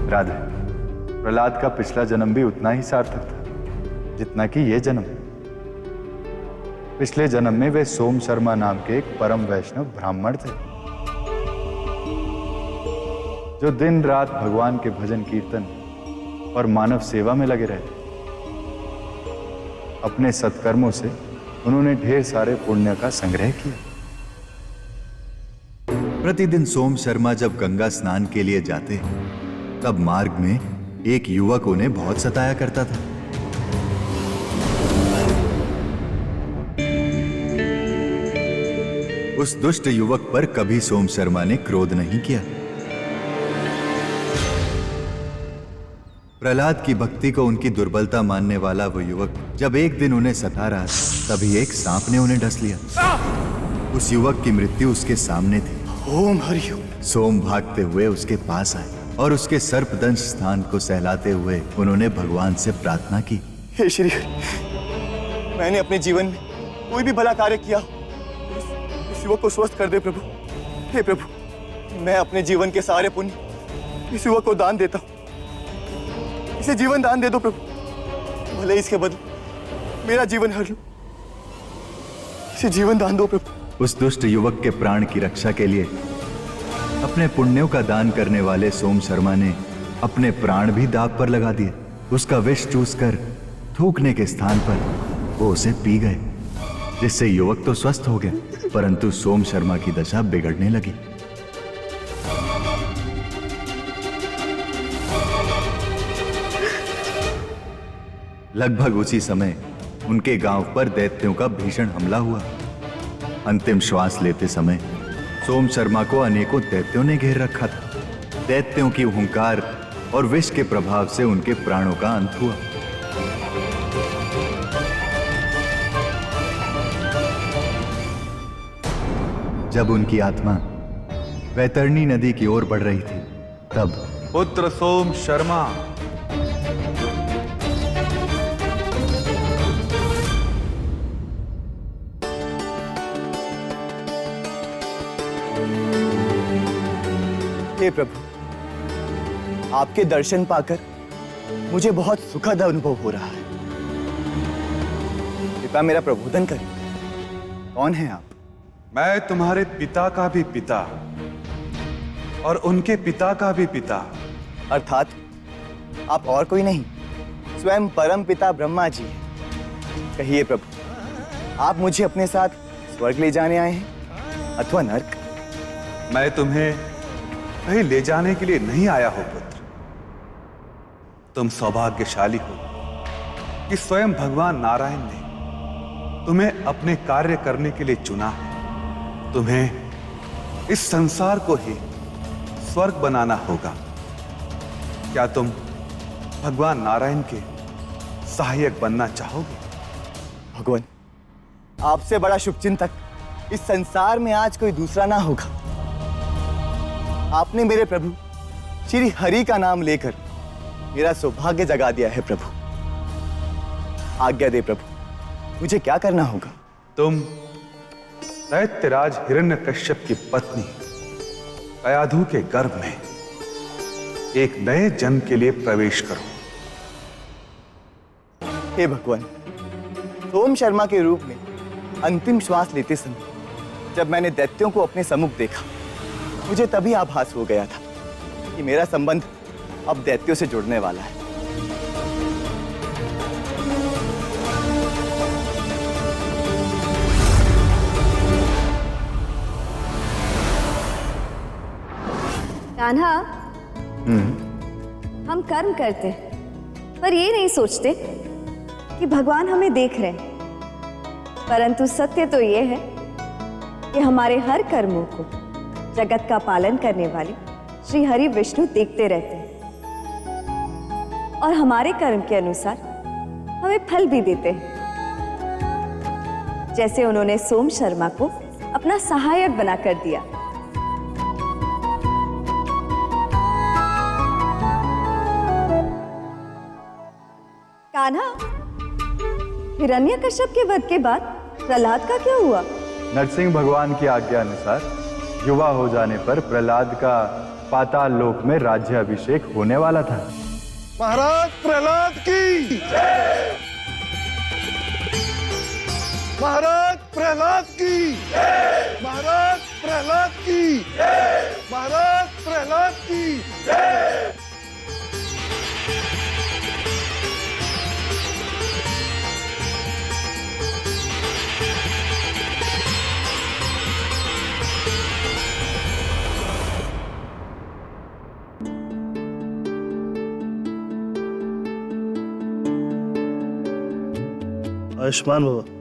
राधे, प्रहलाद का पिछला जन्म भी उतना ही सार्थक था जितना कि यह जन्म। पिछले जन्म में वे सोम शर्मा नाम के एक परम वैष्णव ब्राह्मण थे जो दिन रात भगवान के भजन कीर्तन और मानव सेवा में लगे रहते। अपने सत्कर्मों से उन्होंने ढेर सारे पुण्य का संग्रह किया। प्रतिदिन सोम शर्मा जब गंगा स्नान के लिए जाते तब मार्ग में एक युवक उन्हें बहुत सताया करता था। उस दुष्ट युवक पर कभी सोम शर्मा ने क्रोध नहीं किया। प्रहलाद की भक्ति को उनकी दुर्बलता मानने वाला वो युवक जब एक दिन उन्हें सता रहा था तभी एक सांप ने उन्हें डस लिया। उस युवक की मृत्यु उसके सामने थी। ओम हरि ओम। सोम भागते हुए उसके पास आए और उसके सर्पदंश स्थान को सहलाते हुए उन्होंने भगवान से प्रार्थना की। हे श्री हरि, मैंने अपने जीवन में कोई भी भला कार्य किया, इस युवक को स्वस्थ कर दे प्रभु। हे प्रभु, मैं अपने जीवन के सारे पुण्य इस युवक को दान देता हूं। इसे जीवन दान दे दो प्रभु, भले इसके बदले मेरा जीवन हर लो। इसे जीवन दान दो प्रभु। उस दुष्ट युवक के प्राण की रक्षा के लिए अपने पुण्यों का दान करने वाले सोम शर्मा ने अपने प्राण भी दांव पर लगा दिए। उसका विष चूसकर थूकने के स्थान पर वो उसे पी गए, जिससे युवक तो स्वस्थ हो गया परंतु सोम शर्मा की दशा बिगड़ने लगी। लगभग उसी समय उनके गांव पर दैत्यों का भीषण हमला हुआ। अंतिम श्वास लेते समय सोम शर्मा को अनेकों दैत्यों ने घेर रखा था। दैत्यों की हुंकार और विष के प्रभाव से उनके प्राणों का अंत हुआ। जब उनकी आत्मा वैतरणी नदी की ओर बढ़ रही थी तब पुत्र सोम शर्मा, हे प्रभु, आपके दर्शन पाकर मुझे बहुत सुखद अनुभव हो रहा है। कृपया मेरा प्रबोधन करें। कौन है आप? मैं तुम्हारे पिता का भी पिता और उनके पिता का भी पिता। अर्थात आप और कोई नहीं, स्वयं परम पिता ब्रह्मा जी हैं। कहिए प्रभु, आप मुझे अपने साथ स्वर्ग ले जाने आए हैं अथवा नर्क? मैं तुम्हें कहीं ले जाने के लिए नहीं आया हो पुत्र। तुम सौभाग्यशाली हो कि स्वयं भगवान नारायण ने तुम्हें अपने कार्य करने के लिए चुना है। तुम्हें इस संसार को ही स्वर्ग बनाना होगा। क्या तुम भगवान नारायण के सहायक बनना चाहोगे? भगवान, आपसे बड़ा शुभचिंतक इस संसार में आज कोई दूसरा ना होगा। आपने मेरे प्रभु श्री हरि का नाम लेकर मेरा सौभाग्य जगा दिया है प्रभु। आज्ञा दे प्रभु, मुझे क्या करना होगा? तुम दैत्यराज हिरण्यकश्यप की पत्नी कयाधु के गर्भ में एक नए जन्म के लिए प्रवेश करो। हे भगवान, सोम शर्मा के रूप में अंतिम श्वास लेते समय जब मैंने दैत्यों को अपने सम्मुख देखा, मुझे तभी आभास हो गया था कि मेरा संबंध अब दैत्यों से जुड़ने वाला है। कान्हा, हम कर्म करते हैं पर ये नहीं सोचते कि भगवान हमें देख रहे हैं। परंतु सत्य तो ये है कि हमारे हर कर्मों को जगत का पालन करने वाले श्री हरि विष्णु देखते रहते हैं और हमारे कर्म के अनुसार हमें फल भी देते हैं। जैसे उन्होंने सोम शर्मा को अपना सहायक बनाकर दिया। कान्हा, हिरण्यकश्यप के वध के बाद प्रहलाद का क्या हुआ? नरसिंह भगवान की आज्ञा अनुसार युवा हो जाने पर प्रहलाद का पाताल लोक में राज्याभिषेक होने वाला था। महाराज प्रहलाद की जय! महाराज प्रहलाद की जय! महाराज प्रहलाद की जय! महाराज प्रहलाद की जय! आयुष्मान भव।